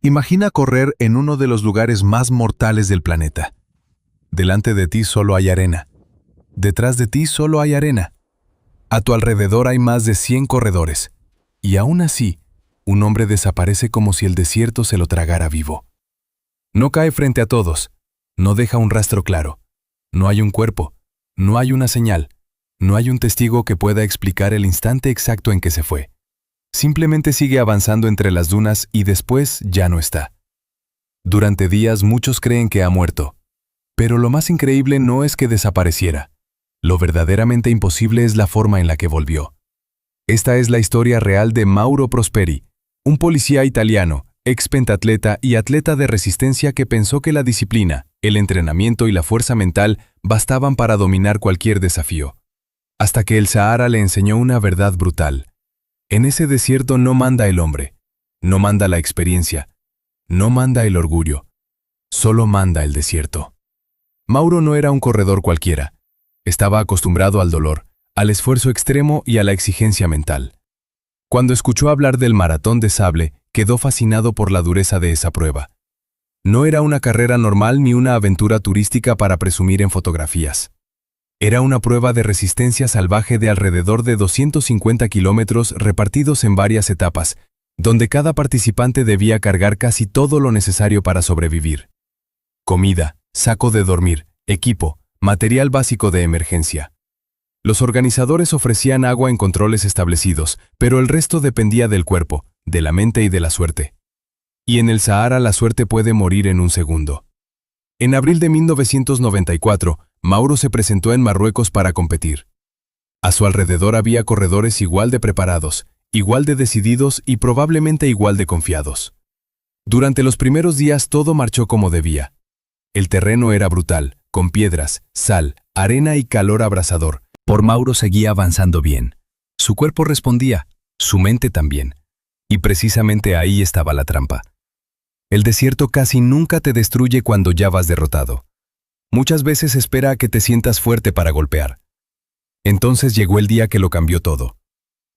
Imagina correr en uno de los lugares más mortales del planeta. Delante de ti solo hay arena. Detrás de ti solo hay arena. A tu alrededor hay más de 100 corredores. Y aún así, un hombre desaparece como si el desierto se lo tragara vivo. No cae frente a todos. No deja un rastro claro. No hay un cuerpo. No hay una señal. No hay un testigo que pueda explicar el instante exacto en que se fue. Simplemente sigue avanzando entre las dunas y después ya no está. Durante días muchos creen que ha muerto. Pero lo más increíble no es que desapareciera. Lo verdaderamente imposible es la forma en la que volvió. Esta es la historia real de Mauro Prosperi, un policía italiano, ex pentatleta y atleta de resistencia que pensó que la disciplina, el entrenamiento y la fuerza mental bastaban para dominar cualquier desafío. Hasta que el Sahara le enseñó una verdad brutal. En ese desierto no manda el hombre, no manda la experiencia, no manda el orgullo, solo manda el desierto. Mauro no era un corredor cualquiera. Estaba acostumbrado al dolor, al esfuerzo extremo y a la exigencia mental. Cuando escuchó hablar del maratón de sable, quedó fascinado por la dureza de esa prueba. No era una carrera normal ni una aventura turística para presumir en fotografías. Era una prueba de resistencia salvaje de alrededor de 250 kilómetros repartidos en varias etapas, donde cada participante debía cargar casi todo lo necesario para sobrevivir. Comida, saco de dormir, equipo, material básico de emergencia. Los organizadores ofrecían agua en controles establecidos, pero el resto dependía del cuerpo, de la mente y de la suerte. Y en el Sahara la suerte puede morir en un segundo. En abril de 1994, Mauro se presentó en Marruecos para competir. A su alrededor había corredores igual de preparados, igual de decididos y probablemente igual de confiados. Durante los primeros días todo marchó como debía. El terreno era brutal, con piedras, sal, arena y calor abrasador. Por Mauro seguía avanzando bien. Su cuerpo respondía, su mente también. Y precisamente ahí estaba la trampa. El desierto casi nunca te destruye cuando ya vas derrotado. Muchas veces espera a que te sientas fuerte para golpear. Entonces llegó el día que lo cambió todo.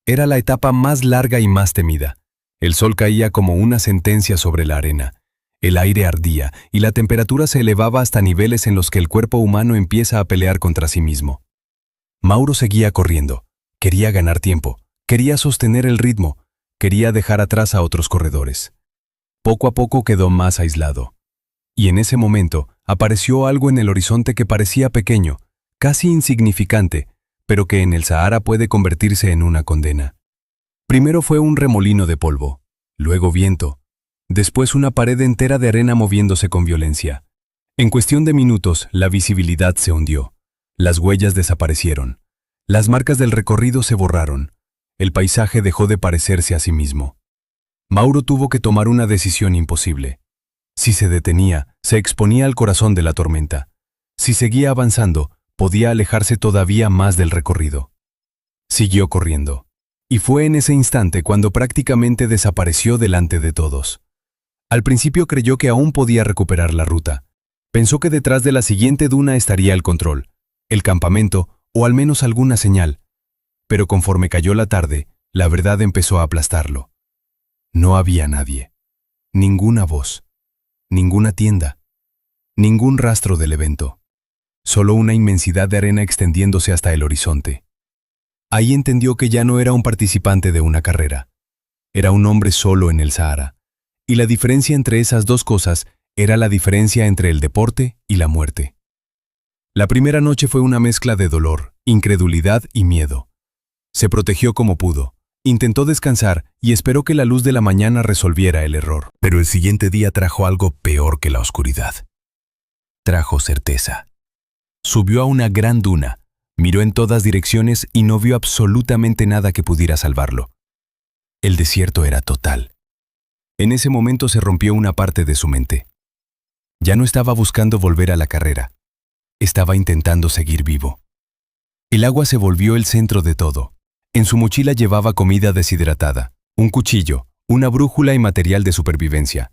Era la etapa más larga y más temida. El sol caía como una sentencia sobre la arena. El aire ardía y la temperatura se elevaba hasta niveles en los que el cuerpo humano empieza a pelear contra sí mismo. Mauro seguía corriendo. Quería ganar tiempo. Quería sostener el ritmo. Quería dejar atrás a otros corredores. Poco a poco quedó más aislado. Y en ese momento apareció algo en el horizonte que parecía pequeño, casi insignificante, pero que en el Sahara puede convertirse en una condena. Primero fue un remolino de polvo, luego viento, después una pared entera de arena moviéndose con violencia. En cuestión de minutos, la visibilidad se hundió. Las huellas desaparecieron. Las marcas del recorrido se borraron. El paisaje dejó de parecerse a sí mismo. Mauro tuvo que tomar una decisión imposible. Si se detenía, se exponía al corazón de la tormenta. Si seguía avanzando, podía alejarse todavía más del recorrido. Siguió corriendo. Y fue en ese instante cuando prácticamente desapareció delante de todos. Al principio creyó que aún podía recuperar la ruta. Pensó que detrás de la siguiente duna estaría el control, el campamento o al menos alguna señal. Pero conforme cayó la tarde, la verdad empezó a aplastarlo. No había nadie. Ninguna voz. Ninguna tienda. Ningún rastro del evento. Solo una inmensidad de arena extendiéndose hasta el horizonte. Ahí entendió que ya no era un participante de una carrera. Era un hombre solo en el Sahara. Y la diferencia entre esas dos cosas era la diferencia entre el deporte y la muerte. La primera noche fue una mezcla de dolor, incredulidad y miedo. Se protegió como pudo. Intentó descansar y esperó que la luz de la mañana resolviera el error. Pero el siguiente día trajo algo peor que la oscuridad. Trajo certeza. Subió a una gran duna, miró en todas direcciones y no vio absolutamente nada que pudiera salvarlo. El desierto era total. En ese momento se rompió una parte de su mente. Ya no estaba buscando volver a la carrera. Estaba intentando seguir vivo. El agua se volvió el centro de todo. En su mochila llevaba comida deshidratada, un cuchillo, una brújula y material de supervivencia.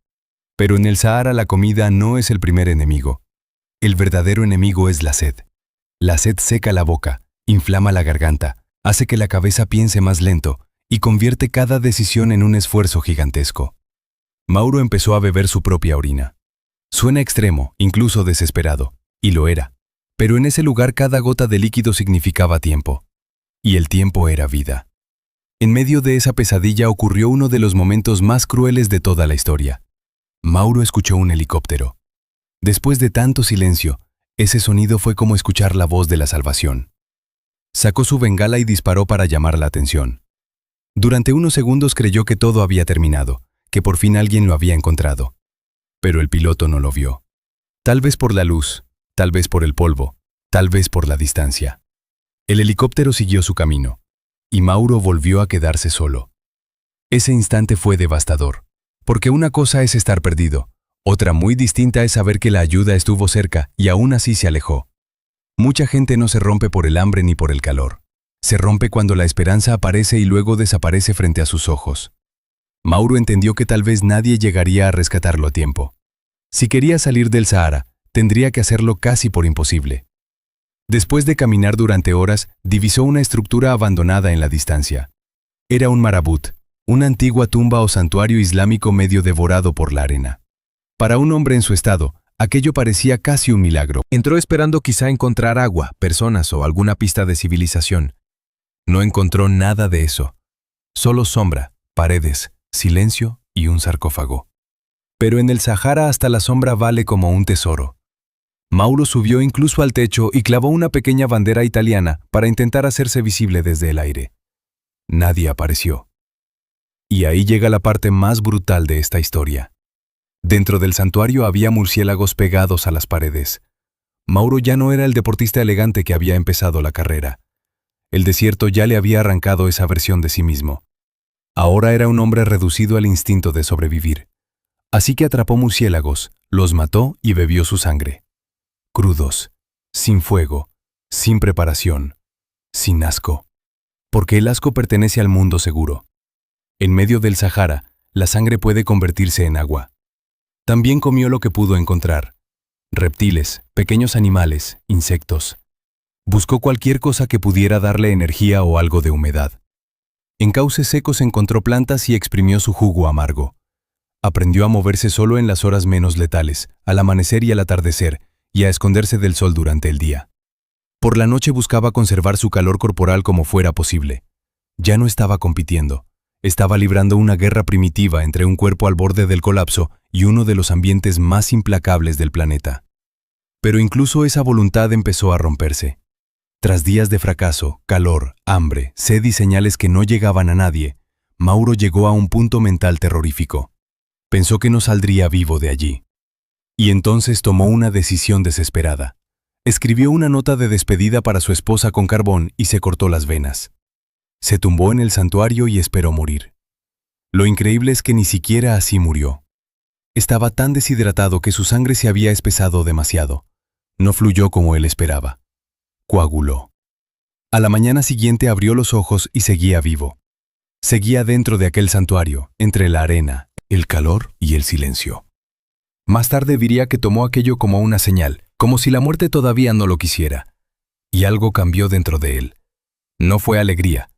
Pero en el Sahara la comida no es el primer enemigo. El verdadero enemigo es la sed. La sed seca la boca, inflama la garganta, hace que la cabeza piense más lento y convierte cada decisión en un esfuerzo gigantesco. Mauro empezó a beber su propia orina. Suena extremo, incluso desesperado, y lo era. Pero en ese lugar cada gota de líquido significaba tiempo. Y el tiempo era vida. En medio de esa pesadilla ocurrió uno de los momentos más crueles de toda la historia. Mauro escuchó un helicóptero. Después de tanto silencio, ese sonido fue como escuchar la voz de la salvación. Sacó su bengala y disparó para llamar la atención. Durante unos segundos creyó que todo había terminado, que por fin alguien lo había encontrado. Pero el piloto no lo vio. Tal vez por la luz, tal vez por el polvo, tal vez por la distancia. El helicóptero siguió su camino, y Mauro volvió a quedarse solo. Ese instante fue devastador, porque una cosa es estar perdido, otra muy distinta es saber que la ayuda estuvo cerca y aún así se alejó. Mucha gente no se rompe por el hambre ni por el calor. Se rompe cuando la esperanza aparece y luego desaparece frente a sus ojos. Mauro entendió que tal vez nadie llegaría a rescatarlo a tiempo. Si quería salir del Sahara, tendría que hacerlo casi por imposible. Después de caminar durante horas, divisó una estructura abandonada en la distancia. Era un marabut, una antigua tumba o santuario islámico medio devorado por la arena. Para un hombre en su estado, aquello parecía casi un milagro. Entró esperando quizá encontrar agua, personas o alguna pista de civilización. No encontró nada de eso. Solo sombra, paredes, silencio y un sarcófago. Pero en el Sahara hasta la sombra vale como un tesoro. Mauro subió incluso al techo y clavó una pequeña bandera italiana para intentar hacerse visible desde el aire. Nadie apareció. Y ahí llega la parte más brutal de esta historia. Dentro del santuario había murciélagos pegados a las paredes. Mauro ya no era el deportista elegante que había empezado la carrera. El desierto ya le había arrancado esa versión de sí mismo. Ahora era un hombre reducido al instinto de sobrevivir. Así que atrapó murciélagos, los mató y bebió su sangre. Crudos, sin fuego, sin preparación, sin asco. Porque el asco pertenece al mundo seguro. En medio del Sahara, la sangre puede convertirse en agua. También comió lo que pudo encontrar. Reptiles, pequeños animales, insectos. Buscó cualquier cosa que pudiera darle energía o algo de humedad. En cauces secos encontró plantas y exprimió su jugo amargo. Aprendió a moverse solo en las horas menos letales, al amanecer y al atardecer, y a esconderse del sol durante el día. Por la noche buscaba conservar su calor corporal como fuera posible. Ya no estaba compitiendo. Estaba librando una guerra primitiva entre un cuerpo al borde del colapso y uno de los ambientes más implacables del planeta. Pero incluso esa voluntad empezó a romperse. Tras días de fracaso, calor, hambre, sed y señales que no llegaban a nadie, Mauro llegó a un punto mental terrorífico. Pensó que no saldría vivo de allí. Y entonces tomó una decisión desesperada. Escribió una nota de despedida para su esposa con carbón y se cortó las venas. Se tumbó en el santuario y esperó morir. Lo increíble es que ni siquiera así murió. Estaba tan deshidratado que su sangre se había espesado demasiado. No fluyó como él esperaba. Coaguló. A la mañana siguiente abrió los ojos y seguía vivo. Seguía dentro de aquel santuario, entre la arena, el calor y el silencio. Más tarde diría que tomó aquello como una señal, como si la muerte todavía no lo quisiera. Y algo cambió dentro de él. No fue alegría,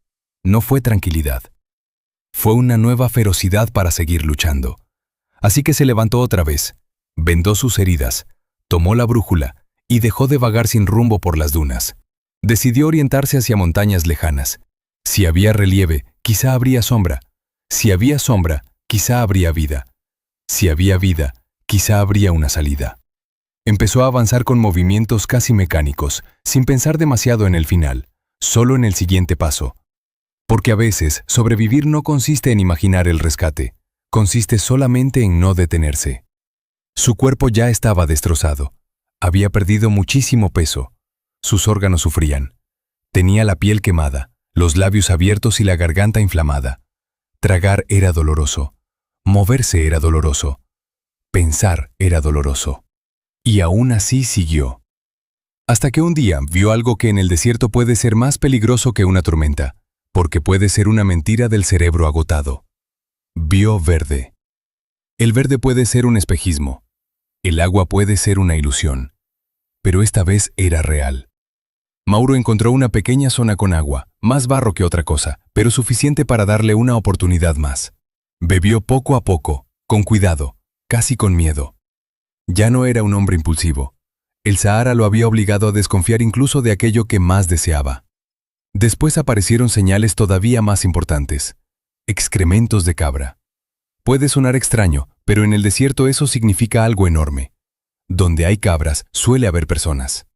no fue tranquilidad. Fue una nueva ferocidad para seguir luchando. Así que se levantó otra vez, vendó sus heridas, tomó la brújula y dejó de vagar sin rumbo por las dunas. Decidió orientarse hacia montañas lejanas. Si había relieve, quizá habría sombra. Si había sombra, quizá habría vida. Si había vida, quizá habría una salida. Empezó a avanzar con movimientos casi mecánicos, sin pensar demasiado en el final, solo en el siguiente paso. Porque a veces, sobrevivir no consiste en imaginar el rescate, consiste solamente en no detenerse. Su cuerpo ya estaba destrozado. Había perdido muchísimo peso. Sus órganos sufrían. Tenía la piel quemada, los labios abiertos y la garganta inflamada. Tragar era doloroso. Moverse era doloroso. Pensar era doloroso. Y aún así siguió. Hasta que un día vio algo que en el desierto puede ser más peligroso que una tormenta, porque puede ser una mentira del cerebro agotado. Vio verde. El verde puede ser un espejismo. El agua puede ser una ilusión. Pero esta vez era real. Mauro encontró una pequeña zona con agua, más barro que otra cosa, pero suficiente para darle una oportunidad más. Bebió poco a poco, con cuidado, casi con miedo. Ya no era un hombre impulsivo. El Sahara lo había obligado a desconfiar incluso de aquello que más deseaba. Después aparecieron señales todavía más importantes. Excrementos de cabra. Puede sonar extraño, pero en el desierto eso significa algo enorme. Donde hay cabras, suele haber personas.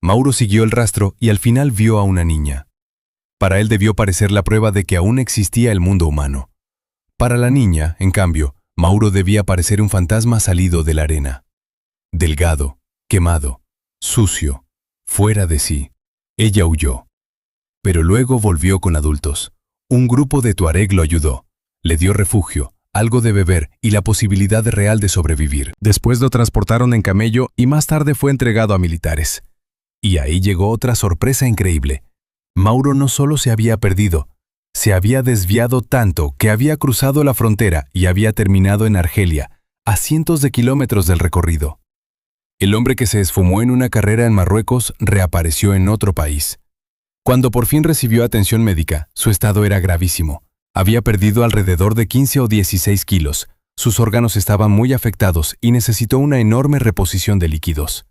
Mauro siguió el rastro y al final vio a una niña. Para él debió parecer la prueba de que aún existía el mundo humano. Para la niña, en cambio, Mauro debía parecer un fantasma salido de la arena. Delgado, quemado, sucio, fuera de sí. Ella huyó. Pero luego volvió con adultos. Un grupo de tuareg lo ayudó. Le dio refugio, algo de beber y la posibilidad real de sobrevivir. Después lo transportaron en camello y más tarde fue entregado a militares. Y ahí llegó otra sorpresa increíble. Mauro no solo se había perdido, se había desviado tanto que había cruzado la frontera y había terminado en Argelia, a cientos de kilómetros del recorrido. El hombre que se esfumó en una carrera en Marruecos reapareció en otro país. Cuando por fin recibió atención médica, su estado era gravísimo. Había perdido alrededor de 15 o 16 kilos, sus órganos estaban muy afectados y necesitó una enorme reposición de líquidos.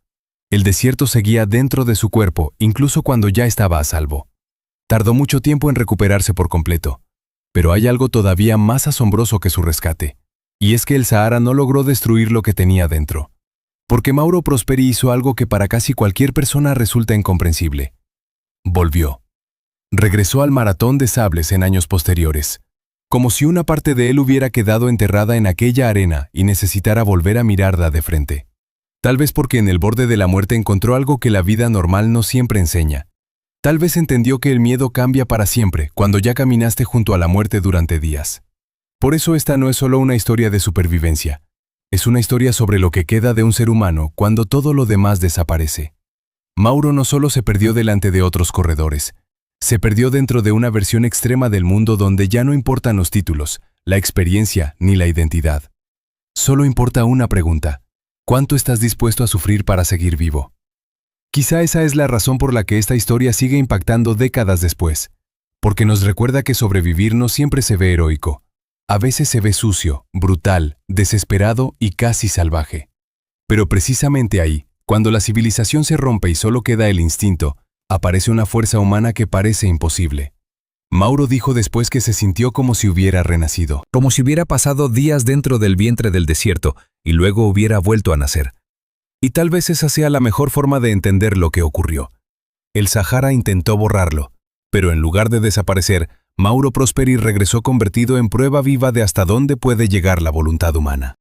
El desierto seguía dentro de su cuerpo, incluso cuando ya estaba a salvo. Tardó mucho tiempo en recuperarse por completo. Pero hay algo todavía más asombroso que su rescate. Y es que el Sahara no logró destruir lo que tenía dentro. Porque Mauro Prosperi hizo algo que para casi cualquier persona resulta incomprensible. Volvió. Regresó al maratón de sables en años posteriores. Como si una parte de él hubiera quedado enterrada en aquella arena y necesitara volver a mirarla de frente. Tal vez porque en el borde de la muerte encontró algo que la vida normal no siempre enseña. Tal vez entendió que el miedo cambia para siempre cuando ya caminaste junto a la muerte durante días. Por eso esta no es solo una historia de supervivencia. Es una historia sobre lo que queda de un ser humano cuando todo lo demás desaparece. Mauro no solo se perdió delante de otros corredores, se perdió dentro de una versión extrema del mundo donde ya no importan los títulos, la experiencia ni la identidad. Solo importa una pregunta: ¿cuánto estás dispuesto a sufrir para seguir vivo? Quizá esa es la razón por la que esta historia sigue impactando décadas después, porque nos recuerda que sobrevivir no siempre se ve heroico. A veces se ve sucio, brutal, desesperado y casi salvaje. Pero precisamente ahí, cuando la civilización se rompe y solo queda el instinto, aparece una fuerza humana que parece imposible. Mauro dijo después que se sintió como si hubiera renacido. Como si hubiera pasado días dentro del vientre del desierto y luego hubiera vuelto a nacer. Y tal vez esa sea la mejor forma de entender lo que ocurrió. El Sahara intentó borrarlo, pero en lugar de desaparecer, Mauro Prosperi regresó convertido en prueba viva de hasta dónde puede llegar la voluntad humana.